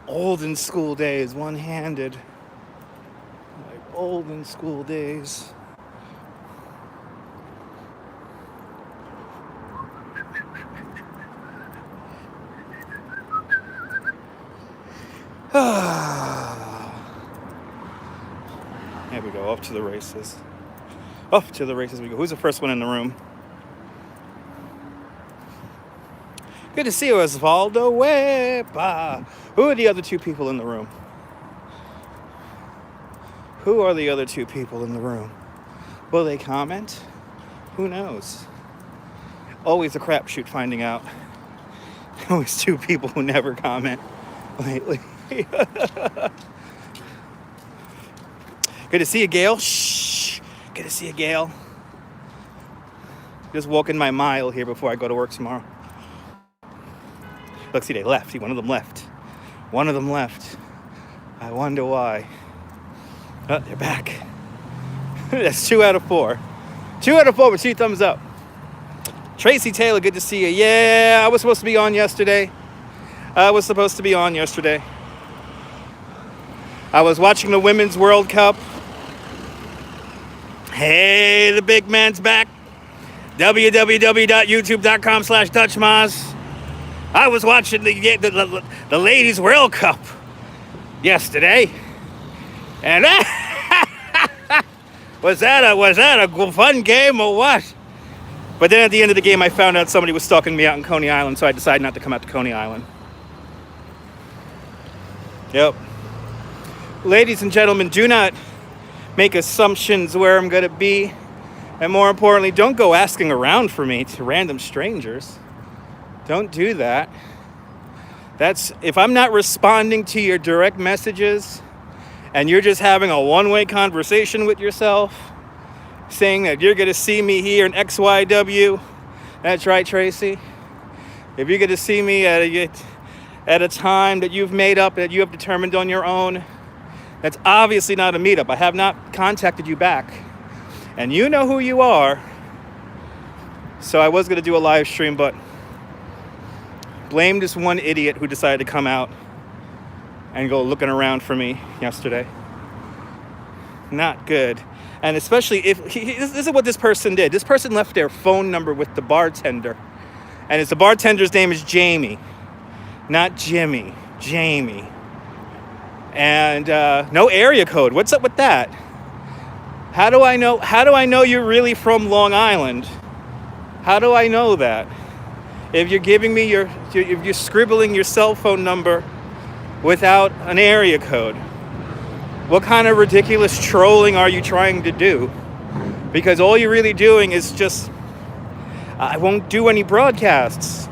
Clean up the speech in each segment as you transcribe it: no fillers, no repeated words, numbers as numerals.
Olden school days, one-handed. Like olden school days. There we go, off to the races. Off to the races we go. Who's the first one in the room? Good to see you, Osvaldo Wepa. Who are the other two people in the room? Who are the other two people in the room? Will they comment? Who knows? Always a crapshoot finding out. Always two people who never comment lately. Good to see you, Gail. Shh. Good to see you, Gail. Just walking my mile here before I go to work tomorrow. Look, see, they left. See, one of them left. One of them left. I wonder why. Oh, they're back. That's 2 out of 4. 2 out of 4 with 2 thumbs up. Tracy Taylor, good to see you. Yeah, I was supposed to be on yesterday. I was watching the Women's World Cup. Hey, the big man's back. www.youtube.com/DutchMoz. I was watching the Ladies World Cup yesterday. And was that a fun game or what? But then at the end of the game, I found out somebody was stalking me out in Coney Island, so I decided not to come out to Coney Island. Yep. Ladies and gentlemen, do not make assumptions where I'm going to be. And more importantly, don't go asking around for me to random strangers. Don't do that. If I'm not responding to your direct messages and you're just having a one-way conversation with yourself, saying that you're going to see me here in XYW, that's right, Tracy. If you're going to see me at a time that you've made up, that you have determined on your own, that's obviously not a meetup. I have not contacted you back. And you know who you are. So I was going to do a live stream, but blame this one idiot who decided to come out and go looking around for me yesterday. Not good. And especially this is what this person did. This person left their phone number with the bartender. And the bartender's name is Jamie. Not Jimmy. Jamie. And no area code. What's up with that? How do I know you're really from Long Island? How do I know that? If you're giving me if you're scribbling your cell phone number without an area code, what kind of ridiculous trolling are you trying to do? Because all you're really doing is just, I won't do any broadcasts.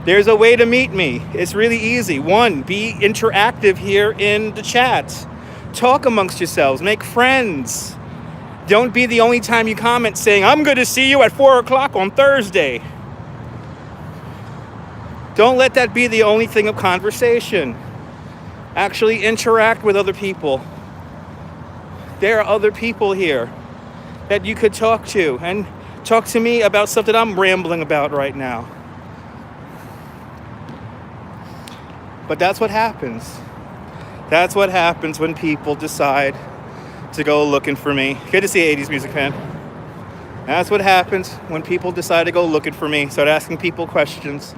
There's a way to meet me. It's really easy. 1, be interactive here in the chat. Talk amongst yourselves. Make friends. Don't be the only time you comment saying, I'm going to see you at 4 o'clock on Thursday. Don't let that be the only thing of conversation. Actually interact with other people. There are other people here that you could talk to, and talk to me about stuff that I'm rambling about right now. But that's what happens. That's what happens when people decide to go looking for me. Good to see you, 80s music fan. That's what happens when people decide to go looking for me, start asking people questions.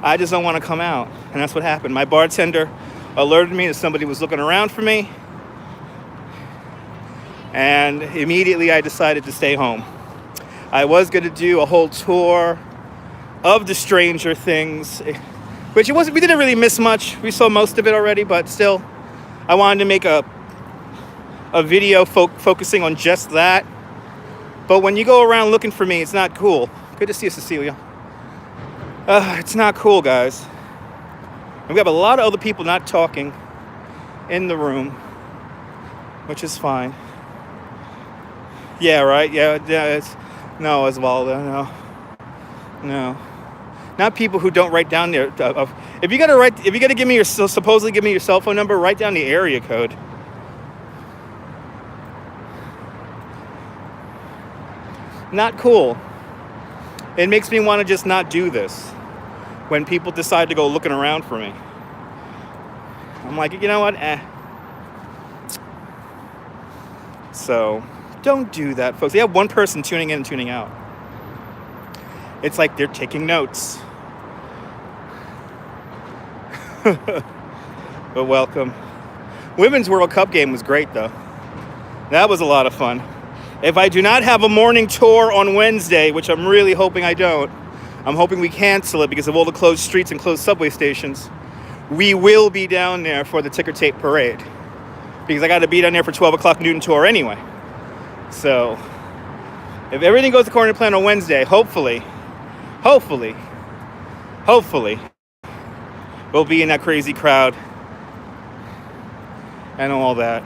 I just don't want to come out, and that's what happened. My bartender alerted me that somebody was looking around for me, and immediately I decided to stay home. I was going to do a whole tour of the Stranger Things, which we didn't really miss much. We saw most of it already, but still, I wanted to make a video focusing on just that. But when you go around looking for me, it's not cool. Good to see you, Cecilia. It's not cool, guys. And we have a lot of other people not talking in the room, which is fine. Yeah, right? Yeah, no, Osvaldo, no. Not people who don't write down their. If you're gonna give me supposedly give me your cell phone number, write down the area code. Not cool. It makes me want to just not do this. when people decide to go looking around for me. I'm like, you know what? So don't do that, folks. You have one person tuning in and tuning out. It's like they're taking notes. But welcome. Women's World Cup game was great, though. That was a lot of fun. If I do not have a morning tour on Wednesday, which I'm really hoping I don't, I'm hoping we cancel it because of all the closed streets and closed subway stations. We will be down there for the ticker tape parade because I got to be down there for 12 o'clock Newton tour anyway. So if everything goes according to plan on Wednesday, hopefully, we'll be in that crazy crowd and all that.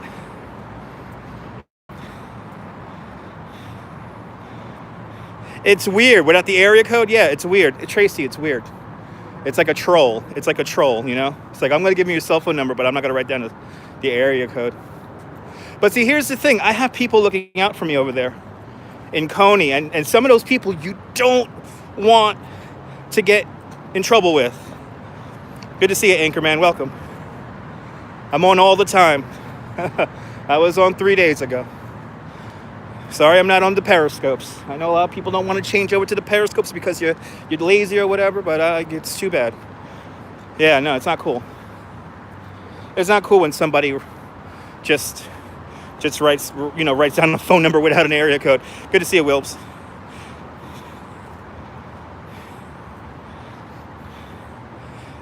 It's weird. Without the area code, yeah, it's weird. Tracy, it's weird. It's like a troll. It's like a troll, you know? It's like, I'm going to give you your cell phone number, but I'm not going to write down the area code. But see, here's the thing. I have people looking out for me over there in Coney, and some of those people you don't want to get in trouble with. Good to see you, Anchorman. Welcome. I'm on all the time. I was on 3 days ago. Sorry, I'm not on the periscopes. I know a lot of people don't want to change over to the periscopes because you're lazy or whatever, but it's too bad. Yeah, no, it's not cool. It's not cool when somebody just writes down the phone number without an area code. Good to see you, Wilbs.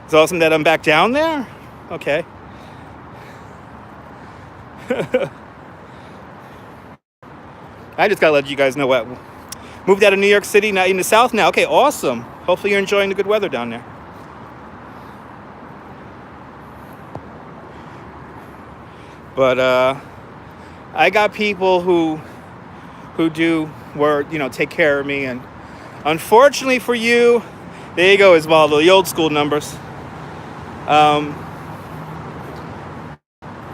It's awesome that I'm back down there. Okay. I just gotta let you guys know what. Moved out of New York City, now in the South now. Okay, awesome. Hopefully you're enjoying the good weather down there. But I got people who do work, take care of me, and unfortunately for you, there you go, Osvaldo, the old school numbers.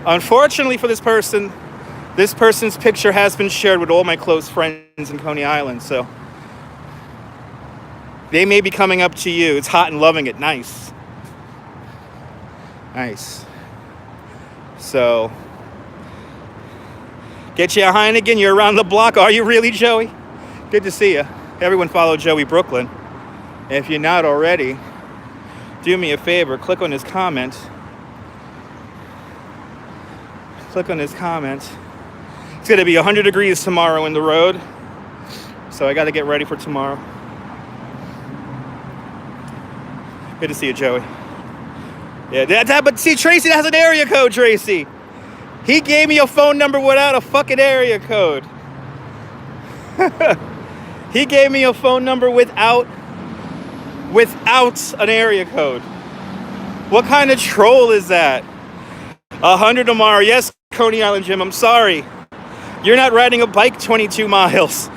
Unfortunately for this person's picture has been shared with all my close friends in Coney Island, so they may be coming up to you. It's hot and loving it. Nice. So, get you a Heineken. You're around the block. Are you really, Joey? Good to see you. Everyone follow Joey Brooklyn. If you're not already, do me a favor. Click on his comment. It's going to be 100 degrees tomorrow in the road, so I got to get ready for tomorrow. Good to see you, Joey. Yeah, but see, Tracy has an area code, Tracy. He gave me a phone number without a fucking area code. He gave me a phone number without an area code. What kind of troll is that? 100 tomorrow. Yes, Coney Island Jim, I'm sorry. You're not riding a bike 22 miles.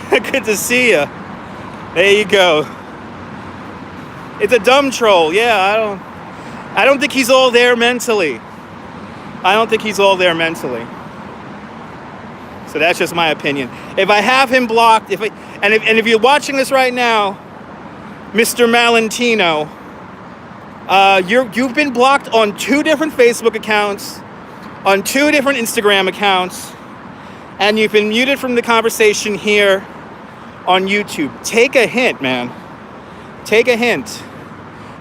Good to see you. There you go. It's a dumb troll. Yeah, I don't think he's all there mentally. So that's just my opinion. If I have him blocked, if you're watching this right now, Mr. Malentino, you've been blocked on 2 different Facebook accounts, on 2 different Instagram accounts, and you've been muted from the conversation here on YouTube. Take a hint, man. Take a hint.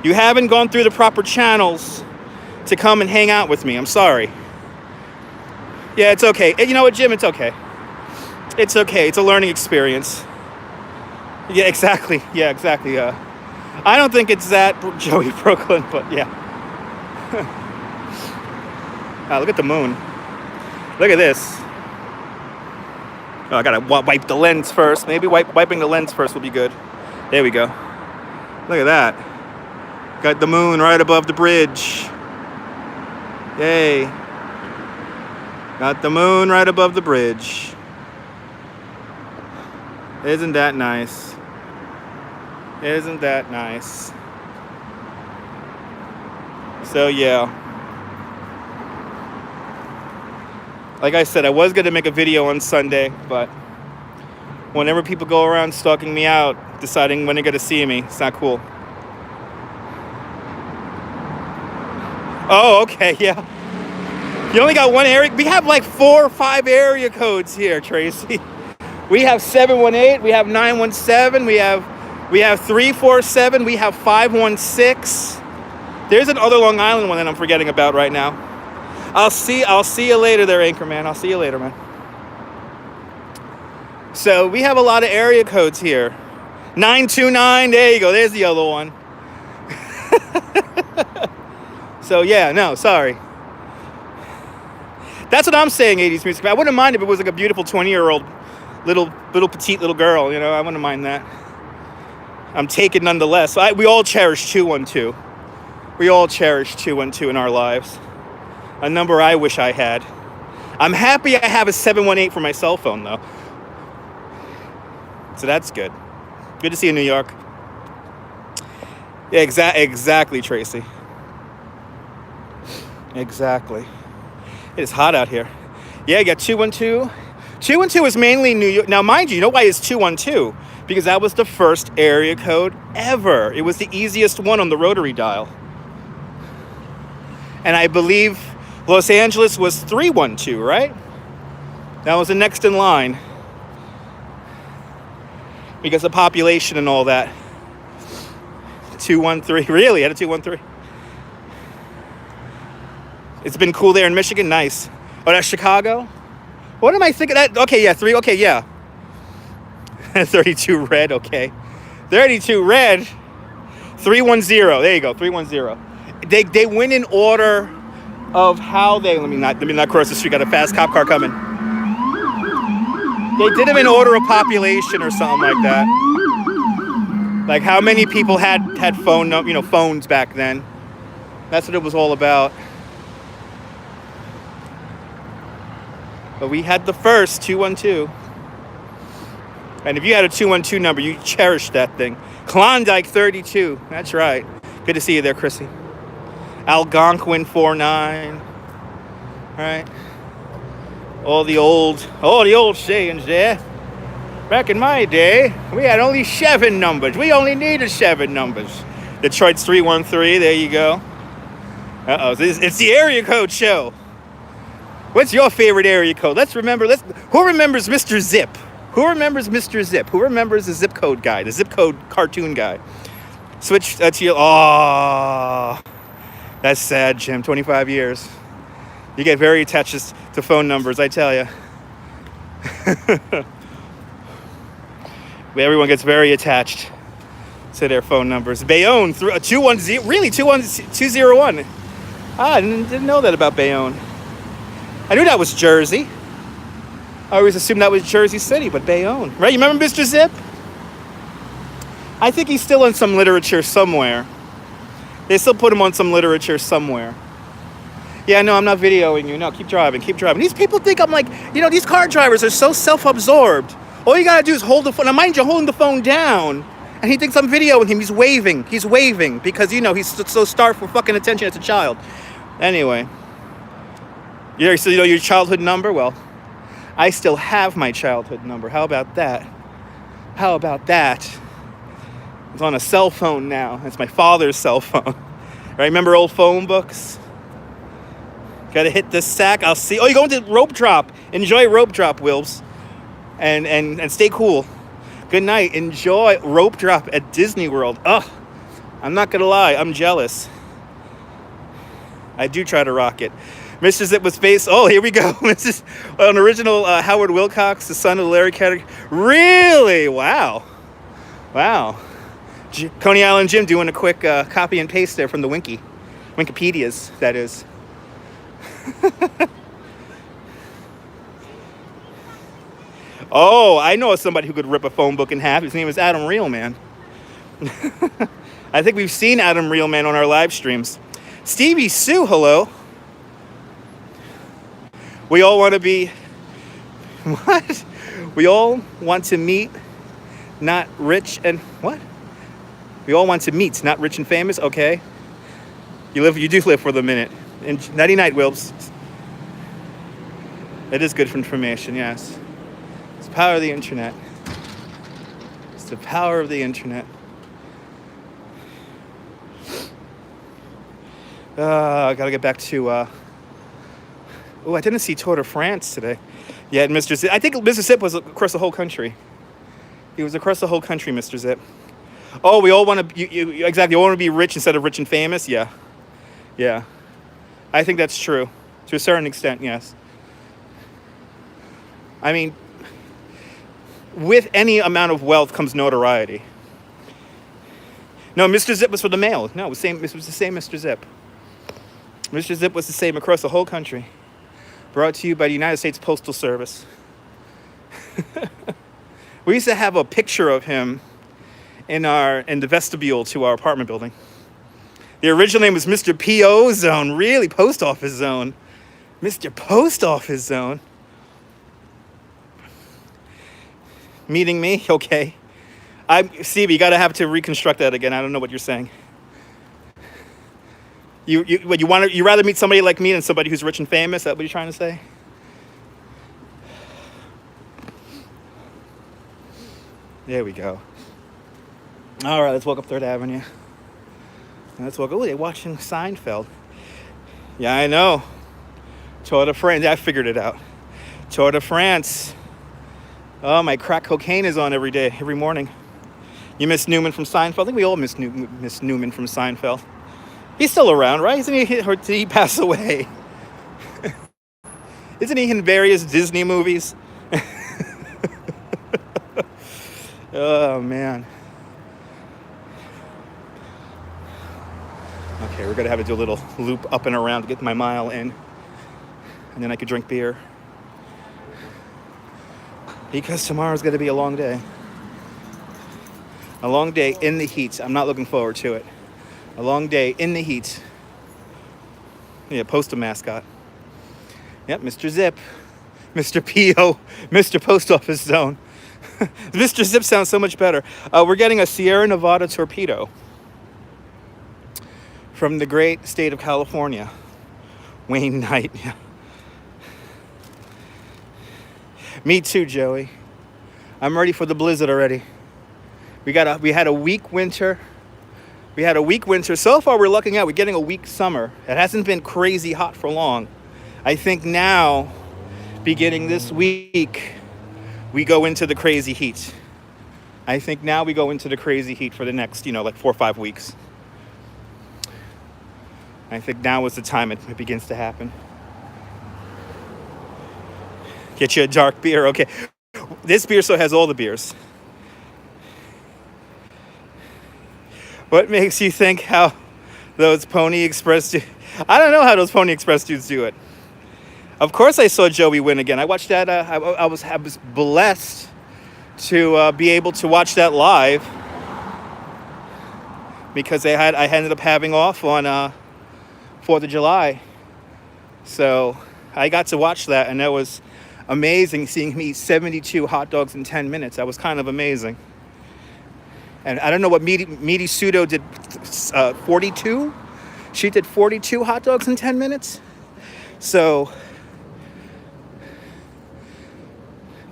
You haven't gone through the proper channels to come and hang out with me. I'm sorry. Yeah, it's okay. You know what, Jim? It's okay. It's okay. It's a learning experience. Yeah, exactly. I don't think it's that, Joey Brooklyn, but yeah. Look at the moon. Look at this. Oh, I gotta wipe the lens first. Maybe wiping the lens first will be good. There we go. Look at that. Got the moon right above the bridge. Yay. Got the moon right above the bridge. Isn't that nice? So yeah. Like I said, I was going to make a video on Sunday, but Whenever people go around stalking me out, deciding when they're gonna see me, it's not cool. Oh, okay, yeah. You only got one area. We have like 4 or 5 area codes here, Tracy. We have 718, we have 917, we have 347, we have 516. There's another Long Island one that I'm forgetting about right now. I'll see you later there, Anchorman. I'll see you later, man. So we have a lot of area codes here. 929, there you go. There's the other one. So yeah, no, sorry. That's what I'm saying, 80s music. I wouldn't mind if it was like a beautiful 20-year-old little petite little girl, you know. I wouldn't mind that. I'm taken nonetheless. We all cherish 212. We all cherish 212 in our lives. A number I wish I had. I'm happy I have a 718 for my cell phone, though. So that's good. Good to see you in New York. Yeah, exactly, Tracy. Exactly. It is hot out here. Yeah, you got 212. 212 is mainly New York. Now, mind you know why it's 212? Because that was the first area code ever. It was the easiest one on the rotary dial. And I believe Los Angeles was 312, right? That was the next in line. Because of population and all that. 213, really? Had a 213? It's been cool there in Michigan, nice. Oh, that's Chicago? What am I thinking? Okay, yeah, 32 red, okay. 32 red, 310, there you go, 310. They went in order of how they, let me not cross the street, got a fast cop car coming. They did them in order of population or something like that. Like how many people had phones back then. That's what it was all about. But we had the first 212. And if you had a 212 number, you cherished that thing. Klondike 32. That's right. Good to see you there, Chrissy. Algonquin 49. All right. All the old sayings there. Back in my day, we had only 7 numbers. We only needed 7 numbers. Detroit's 313. There you go. It's the area code show. What's your favorite area code? Who remembers Mr. Zip? Who remembers Mr. Zip? Who remembers the zip code guy, the zip code cartoon guy? Switch to your... Oh, that's sad, Jim. 25 years. You get very attached to phone numbers, I tell you. Everyone gets very attached to their phone numbers. Bayonne, 210, really, 201. I didn't know that about Bayonne. I knew that was Jersey. I always assumed that was Jersey City, but Bayonne. Right? You remember Mr. Zip? I think he's still in some literature somewhere. They still put him on some literature somewhere. Yeah, no, I'm not videoing you. No, keep driving. These people think I'm like, these car drivers are so self-absorbed. All you gotta do is hold the phone. Now, mind you, holding the phone down, and he thinks I'm videoing him. He's waving because, he's so starved for fucking attention as a child. Anyway. So your childhood number? Well, I still have my childhood number. How about that? It's on a cell phone now. It's my father's cell phone. Right? Remember old phone books? Gotta hit this sack. I'll see. Oh, you're going to rope drop. Enjoy rope drop, Wilbs. And stay cool. Good night. Enjoy rope drop at Disney World. Ugh. I'm not gonna lie. I'm jealous. I do try to rock it. Mr. Zip was based... Oh, here we go. This is an original Howard Wilcox, the son of Larry Caddick. Really? Wow. Coney Island Jim doing a quick copy and paste there from the Wikipedias, that is. Oh, I know somebody who could rip a phone book in half. His name is Adam Reelman. I think we've seen Adam Reelman on our live streams. Stevie Sue, hello. We all want to be... What? We all want to meet, not rich and... What? We all want to meet, not rich and famous? Okay. You do live for the minute. And nighty night, Wilbs. That is good for information, yes. It's the power of the internet. the power of the internet. I gotta get back to. I didn't see Tour de France today. Yeah, Mr. Zip. I think Mr. Zip was across the whole country. He was across the whole country, Mr. Zip. Oh, we all want to. Exactly. You want to be rich instead of rich and famous. Yeah, yeah. I think that's true, to a certain extent. Yes. I mean, with any amount of wealth comes notoriety. No, Mr. Zip was for the mail. No, it was the same Mr. Zip. Mr. Zip was the same across the whole country. Brought to you by the United States Postal Service. We used to have a picture of him in the vestibule to our apartment building. The original name was Mr. P.O. Zone. Really? Post Office Zone. Mr. Post Office Zone. Meeting me? Okay. Stevie, you gotta have to reconstruct that again. I don't know what you're saying. You rather meet somebody like me than somebody who's rich and famous? Is that what you're trying to say? There we go. All right, let's walk up 3rd Avenue. Let's walk. Oh, they're watching Seinfeld. Yeah, I know. Tour de France. I figured it out. Tour de France. Oh, my crack cocaine is on every morning. You miss Newman from Seinfeld? I think we all miss Newman from Seinfeld. He's still around, right? Isn't he? Or did he pass away? Isn't he in various Disney movies? Oh, man. Okay, we're going to have to do a little loop up and around to get my mile in. And then I could drink beer. Because tomorrow's going to be a long day. A long day in the heat. I'm not looking forward to it. A long day in the heat. Yeah, postal mascot. Yep, Mr. Zip. Mr. P.O. Mr. Post Office Zone. Mr. Zip sounds so much better. We're getting a Sierra Nevada torpedo from the great state of California. Wayne Knight. Yeah. Me too, Joey. I'm ready for the blizzard already. We had a weak winter. So far, we're looking at we're getting a weak summer. It hasn't been crazy hot for long. I think now, beginning this week, we go into the crazy heat. I think now we go into the crazy heat for the next, like 4 or 5 weeks. I think now is the time it begins to happen. Get you a dark beer, okay. This beer so has all the beers. What makes you think how those Pony Express I don't know how those Pony Express dudes do it. Of course I saw Joey win again. I watched that. I was blessed to be able to watch that live because I ended up having off on 4th of July. So I got to watch that, and that was amazing seeing him eat 72 hot dogs in 10 minutes. That was kind of amazing. And I don't know what Meaty Pseudo did, 42? She did 42 hot dogs in 10 minutes. So,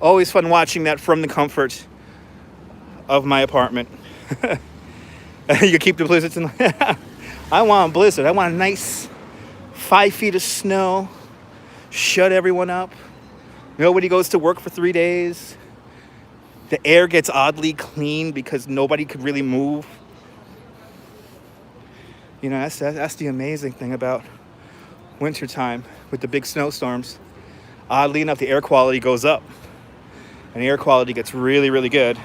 always fun watching that from the comfort of my apartment. You keep the blizzards in. I want a blizzard. I want a nice 5 feet of snow. Shut everyone up. Nobody goes to work for 3 days. The air gets oddly clean because nobody could really move. That's the amazing thing about wintertime with the big snowstorms. Oddly enough, the air quality goes up. And the air quality gets really, really good.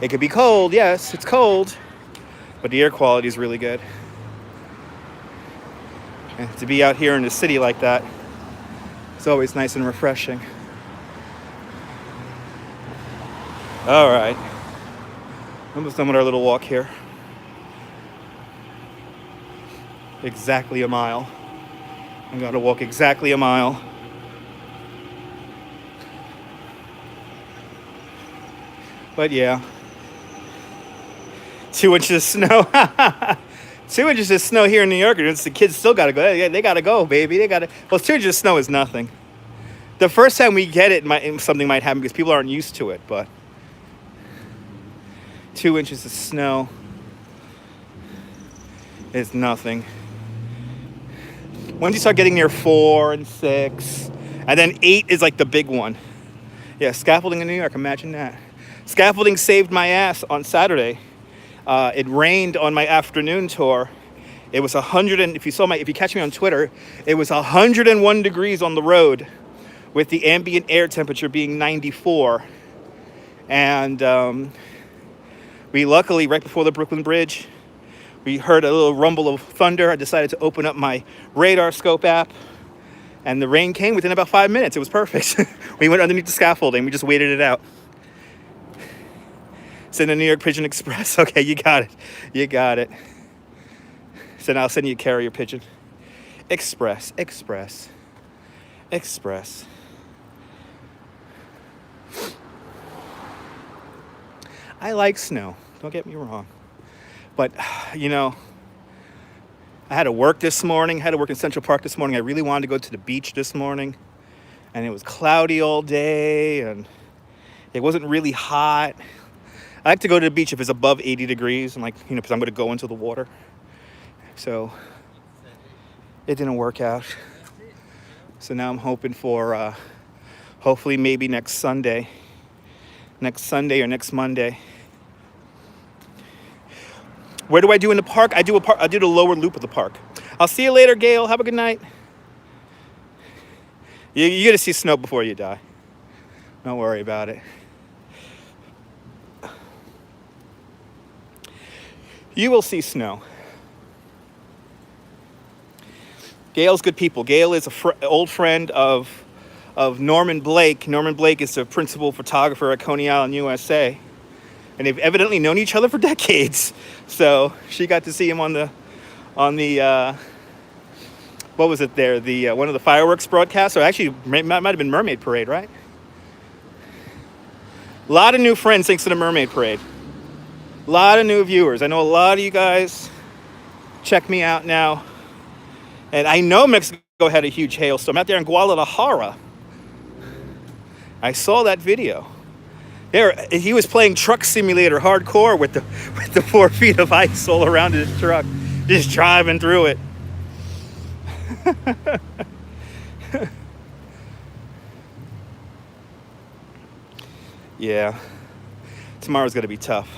It could be cold, yes, it's cold. But the air quality is really good. And to be out here in the city like that, it's always nice and refreshing. All right. Almost done with our little walk here. Exactly a mile. I'm going to walk exactly a mile. But yeah. 2 inches of snow. 2 inches of snow here in New York. The kids still got to go. They got to go, baby. Well, 2 inches of snow is nothing. The first time we get it, something might happen because people aren't used to it. But 2 inches of snow is nothing. Once you start getting near 4 and 6, and then 8 is like the big one. Yeah, scaffolding in New York, imagine that. Scaffolding saved my ass on Saturday. It rained on my afternoon tour. It was 100 and if you catch me on Twitter, it was 101 degrees on the road with the ambient air temperature being 94. And we luckily, right before the Brooklyn Bridge, we heard a little rumble of thunder. I decided to open up my radar scope app, and the rain came within about 5 minutes. It was perfect. We went underneath the scaffolding. We just waited it out. Send a New York Pigeon Express. Okay, you got it. You got it. So now I'll send you a carrier pigeon. Express. I like snow. Don't get me wrong. But, I had to work this morning. I had to work in Central Park this morning. I really wanted to go to the beach this morning. And it was cloudy all day. And it wasn't really hot. I like to go to the beach if it's above 80 degrees. And because I'm going to go into the water. So it didn't work out. So now I'm hoping for, hopefully maybe next Sunday or next Monday. Where do I do in the park? I do the lower loop of the park. I'll see you later, Gail. Have a good night. You're going to see snow before you die. Don't worry about it. You will see snow. Gail's good people. Gail is an old friend of Norman Blake. Norman Blake is the principal photographer at Coney Island, USA. And they've evidently known each other for decades. So she got to see him on the what was it there? The one of the fireworks broadcasts, or actually might have been Mermaid Parade, right? A lot of new friends thanks to the Mermaid Parade. A lot of new viewers. I know a lot of you guys check me out now. And I know Mexico had a huge hailstorm out there in Guadalajara. I saw that video. He was playing Truck Simulator hardcore with the 4 feet of ice all around his truck, just driving through it. Yeah, tomorrow's gonna be tough.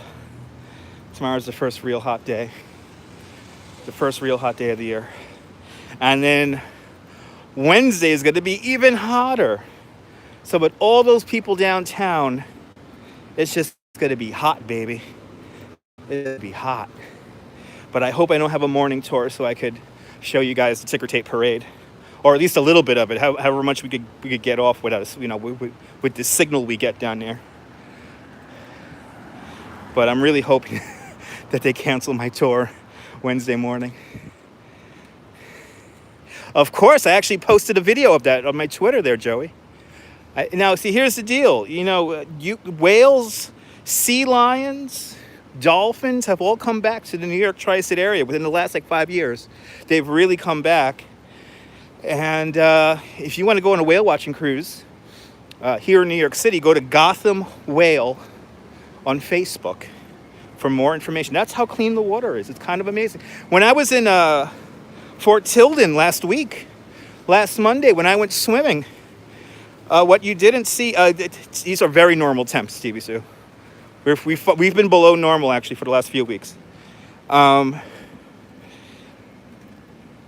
Tomorrow's the first real hot day. The first real hot day of the year. And then Wednesday is gonna be even hotter. So with all those people downtown, it's just going to be hot, baby. It's going to be hot. But I hope I don't have a morning tour so I could show you guys the ticker tape parade. Or at least a little bit of it, however much we could get off with us, with the signal we get down there. But I'm really hoping that they cancel my tour Wednesday morning. Of course, I actually posted a video of that on my Twitter there, Joey. Now, see, here's the deal. Whales, sea lions, dolphins have all come back to the New York tri-state area within the last 5 years. They've really come back. And if you want to go on a whale watching cruise here in New York City, go to Gotham Whale on Facebook for more information. That's how clean the water is. It's kind of amazing. When I was in Fort Tilden last Monday, when I went swimming, what you didn't see, these are very normal temps, Stevie Sue. We've been below normal, actually, for the last few weeks. When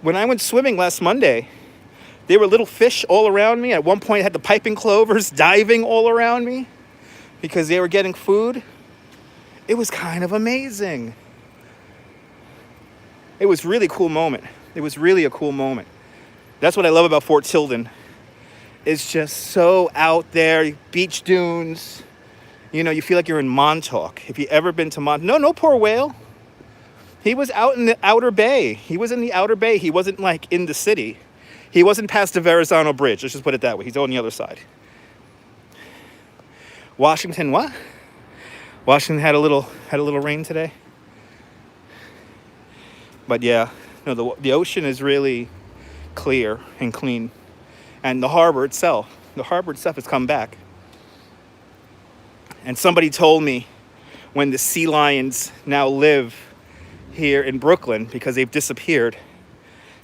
I went swimming last Monday, there were little fish all around me. At one point, I had the piping plovers diving all around me because they were getting food. It was kind of amazing. It was really a cool moment. That's what I love about Fort Tilden. It's just so out there, beach dunes. You feel like you're in Montauk. If you've ever been to Montauk. No poor whale. He was out in the Outer Bay. He was in the Outer Bay. He wasn't in the city. He wasn't past the Verrazano Bridge. Let's just put it that way. He's on the other side. Washington, what? Washington had a little rain today. But yeah, the ocean is really clear and clean. And the harbor itself has come back. And somebody told me when the sea lions now live here in Brooklyn because they've disappeared.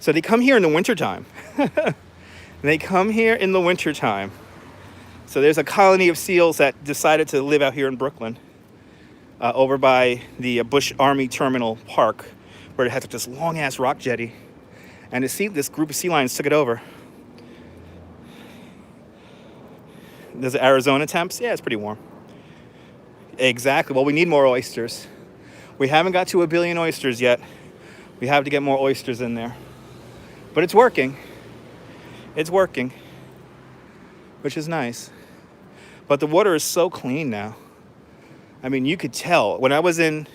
So they come here in the wintertime. They come here in the wintertime. So there's a colony of seals that decided to live out here in Brooklyn, over by the Bush Army Terminal Park, where it has this long-ass rock jetty. And this group of sea lions took it over. There's Arizona temps. Yeah, it's pretty warm. Exactly. Well, we need more oysters. We haven't got to 1 billion oysters yet. We have to get more oysters in there. But it's working. It's working, which is nice. But the water is so clean now. I mean, you could tell when I was in.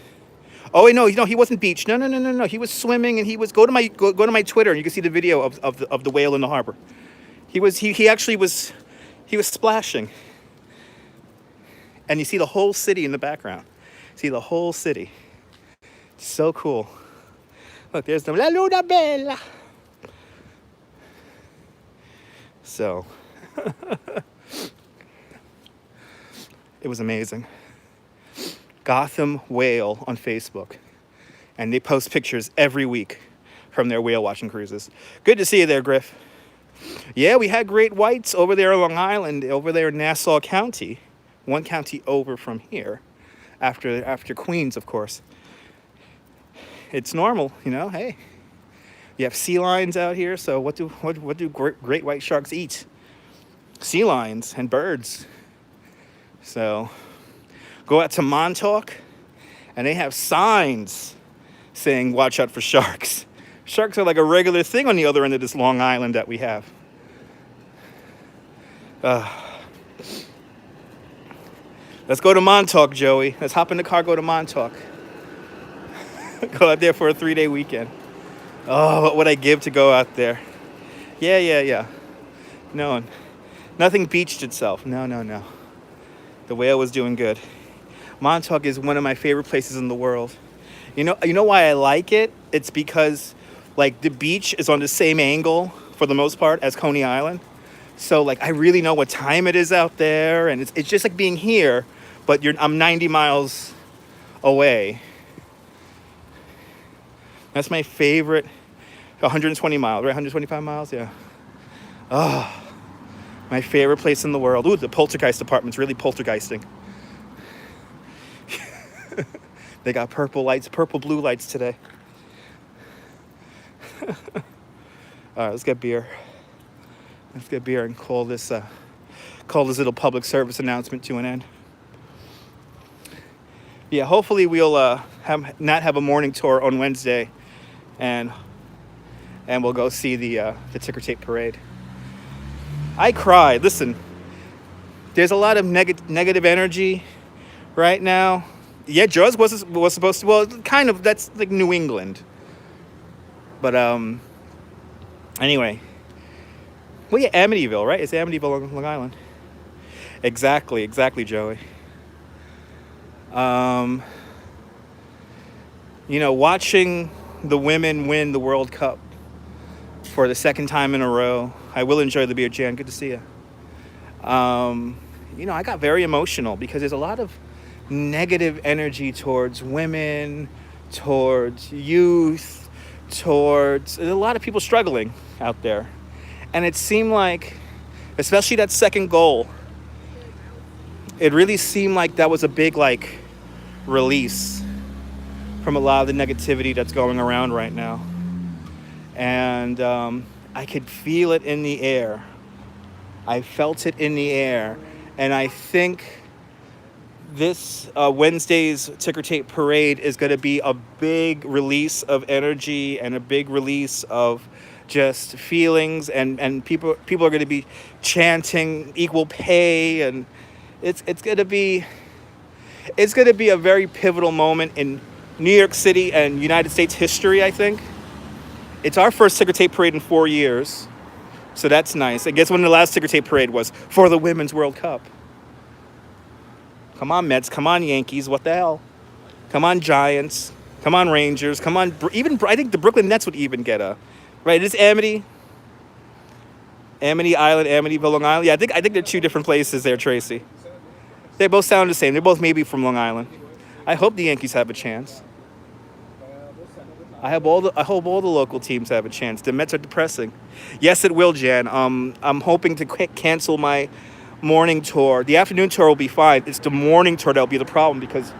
Oh wait, no, he wasn't beached. No. He was swimming, and he was go to my Twitter, and you can see the video of the whale in the harbor. He actually was splashing, and you see the whole city in the background. See the whole city. It's so cool. Look, there's the La Luna Bella. So, it was amazing. Gotham Whale on Facebook, and they post pictures every week from their whale watching cruises. Good to see you there, Griff. Yeah, we had great whites over there on Long Island, over there in Nassau County, one county over from here, after Queens, of course. It's normal, you know. Hey, you have sea lions out here, so what do great white sharks eat? Sea lions and birds. So go out to Montauk, and they have signs saying, watch out for sharks. Sharks are like a regular thing on the other end of this Long Island that we have. Let's go to Montauk, Joey. Let's hop in the car, go to Montauk. Go out there for a 3-day weekend. Oh, what would I give to go out there? Yeah. No, nothing beached itself. No. The whale was doing good. Montauk is one of my favorite places in the world. You know why I like it? It's because, like, the beach is on the same angle, for the most part, as Coney Island. So, like, I really know what time it is out there, and it's just like being here, but I'm 90 miles away. That's my favorite. 120 miles, right? 125 miles, yeah. Oh, my favorite place in the world. Ooh, the poltergeist department's really poltergeisting. They got purple blue lights today. All right, let's get beer. And call this little public service announcement to an end. Yeah, hopefully we'll not have a morning tour on Wednesday, and we'll go see the ticker tape parade. I cried. Listen, there's a lot of negative energy right now. Yeah, Jaws was supposed to. Well, kind of. That's like New England. But anyway. Well, yeah, Amityville, right? It's Amityville on Long Island. Exactly, Joey. Watching the women win the World Cup for the second time in a row. I will enjoy the beer, Jan. Good to see you. I got very emotional because there's a lot of negative energy towards women, towards youth, towards a lot of people struggling out there. And it seemed like, especially that second goal, it really seemed like that was a big, release from a lot of the negativity that's going around right now. And I could feel it in the air. I felt it in the air. And I think this Wednesday's ticker tape parade is going to be a big release of energy and a big release of just feelings, and people are going to be chanting equal pay, and it's going to be a very pivotal moment in New York City and United States history, I think. It's our first ticker tape parade in 4 years, so that's nice. I guess when the last ticker tape parade was for the Women's World Cup. Come on, Mets. Come on, Yankees. What the hell? Come on, Giants. Come on, Rangers. Come on. Even I think the Brooklyn Nets would even get a. Right, it's Amity Island, Amityville, Long Island. Yeah, I think they're two different places there, Tracy. They both sound the same. They're both maybe from Long Island. I hope the Yankees have a chance. I hope all the local teams have a chance. The Mets are depressing. Yes, it will, Jan. I'm hoping to cancel my morning tour. The afternoon tour will be fine. It's the morning tour that'll be the problem because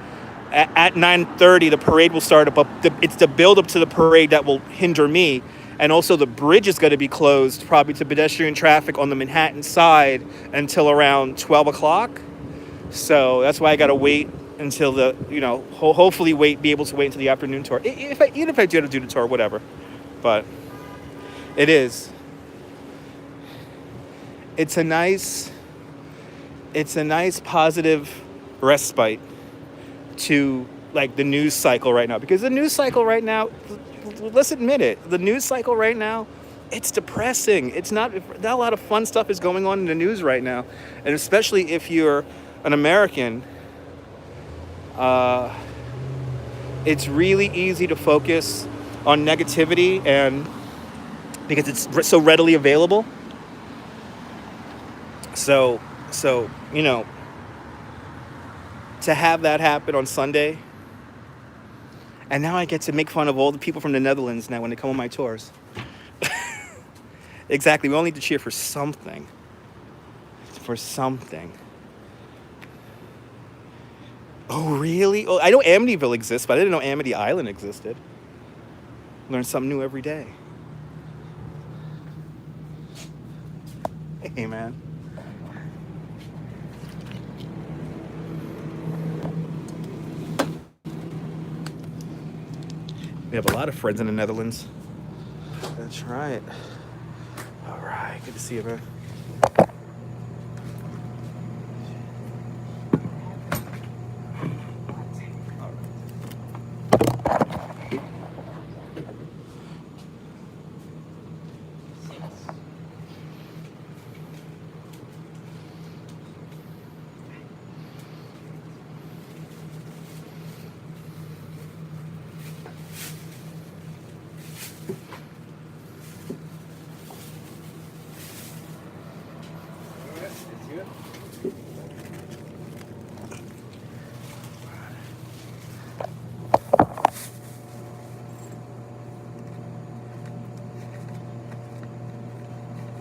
at 9:30 the parade will start up. It's the build up to the parade that will hinder me, and also the bridge is going to be closed probably to pedestrian traffic on the Manhattan side until around 12 o'clock. So that's why I got to wait until the, hopefully be able to wait until the afternoon tour. Even if I do the tour, whatever. But it is. It's a nice positive respite to like the news cycle right now, because the news cycle right now, let's admit it, the news cycle right now, it's depressing. It's not a lot of fun stuff is going on in the news right now, and especially if you're an American, it's really easy to focus on negativity, and because it's so readily available. So to have that happen on Sunday, and now I get to make fun of all the people from the Netherlands now when they come on my tours. Exactly, we all need to cheer for something. Oh, really? Oh, I know Amityville exists, but I didn't know Amity Island existed. Learn something new every day. Hey, man. We have a lot of friends in the Netherlands. That's right. All right, good to see you, man.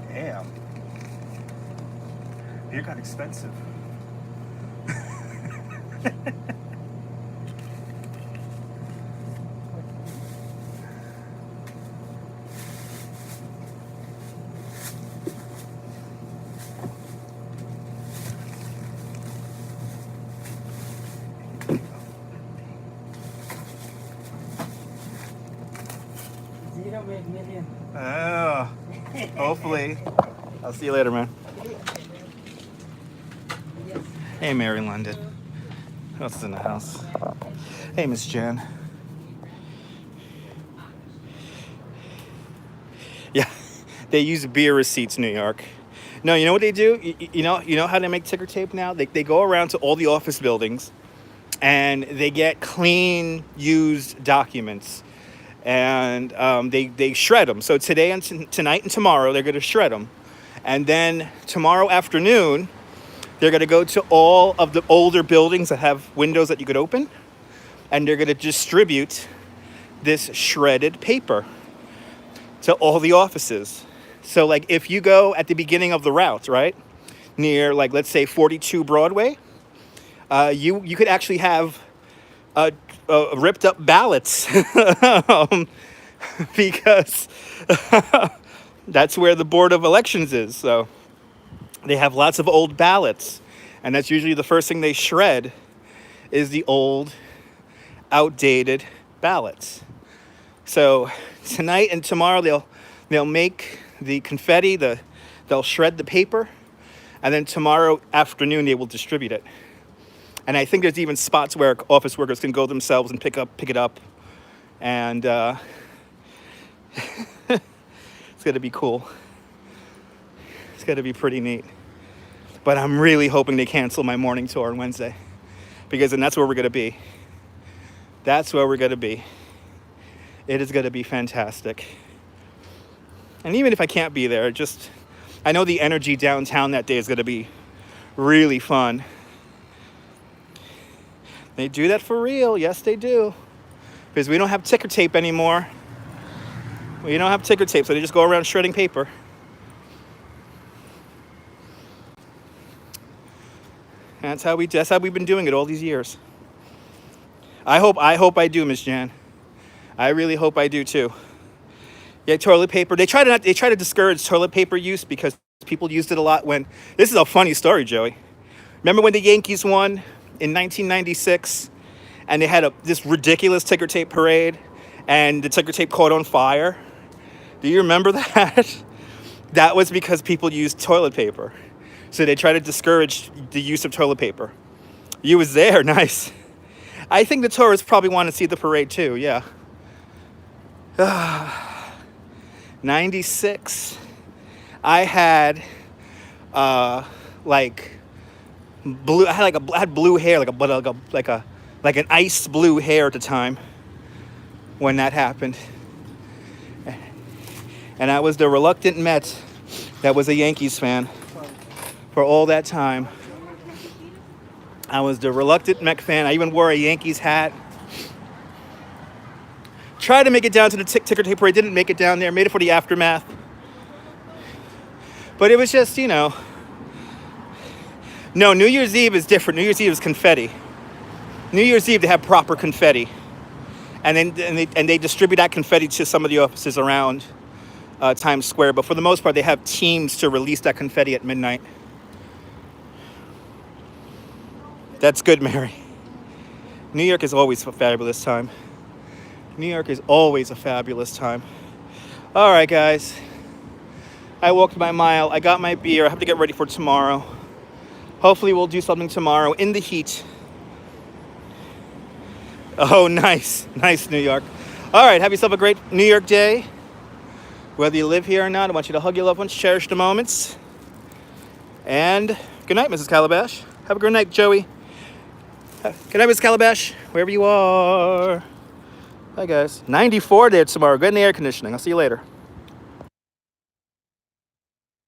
Damn. Beer got expensive. Oh, hopefully. I'll see you later, man. Hey, Mary London. Who else is in the house? Hey, Miss Jan. Yeah, they use beer receipts in New York. No, you know what they do? You know how they make ticker tape now? They go around to all the office buildings and they get clean, used documents. And they shred them. So today and tonight and tomorrow, they're going to shred them. And then tomorrow afternoon, they're going to go to all of the older buildings that have windows that you could open. And they're going to distribute this shredded paper to all the offices. So like if you go at the beginning of the route, right, near like, let's say 42 Broadway, you could actually have ripped up ballots because that's where the Board of Elections is. So they have lots of old ballots, and that's usually the first thing they shred is the old, outdated ballots. So tonight and tomorrow they'll make the confetti, they'll shred the paper, and then tomorrow afternoon they will distribute it. And I think there's even spots where office workers can go themselves and pick it up. And it's going to be cool. It's going to be pretty neat. But I'm really hoping they cancel my morning tour on Wednesday. Because then that's where we're going to be. That's where we're going to be. It is going to be fantastic. And even if I can't be there, I know the energy downtown that day is going to be really fun. They do that for real. Yes, they do. Because we don't have ticker tape anymore. We don't have ticker tape, so they just go around shredding paper. That's how we've been doing it all these years. I hope I do, Miss Jan. I really hope I do too. Yeah, toilet paper. They try to discourage toilet paper use because people used it a lot when. This is a funny story, Joey. Remember when the Yankees won in 1996, and they had this ridiculous ticker tape parade, and the ticker tape caught on fire? Do you remember that? That was because people used toilet paper. So they try to discourage the use of toilet paper. You was there, nice. I think the tourists probably want to see the parade too, yeah. 96. I had like blue. I had blue hair, like an ice blue hair at the time when that happened. And I was the reluctant Met that was a Yankees fan for all that time. I was the reluctant Met fan. I even wore a Yankees hat. Tried to make it down to the ticker tape parade. Didn't make it down there. Made it for the aftermath. But it was just, No, New Year's Eve is different. New Year's Eve is confetti. New Year's Eve, they have proper confetti. And they distribute that confetti to some of the offices around Times Square. But for the most part, they have teams to release that confetti at midnight. That's good, Mary. New York is always a fabulous time. New York is always a fabulous time. All right, guys. I walked my mile. I got my beer. I have to get ready for tomorrow. Hopefully we'll do something tomorrow in the heat. Oh, nice. Nice, New York. All right, have yourself a great New York day. Whether you live here or not, I want you to hug your loved ones, cherish the moments. And good night, Mrs. Calabash. Have a good night, Joey. Good night, Mrs. Calabash, wherever you are. Bye, guys. 94 there tomorrow. Good in the air conditioning. I'll see you later.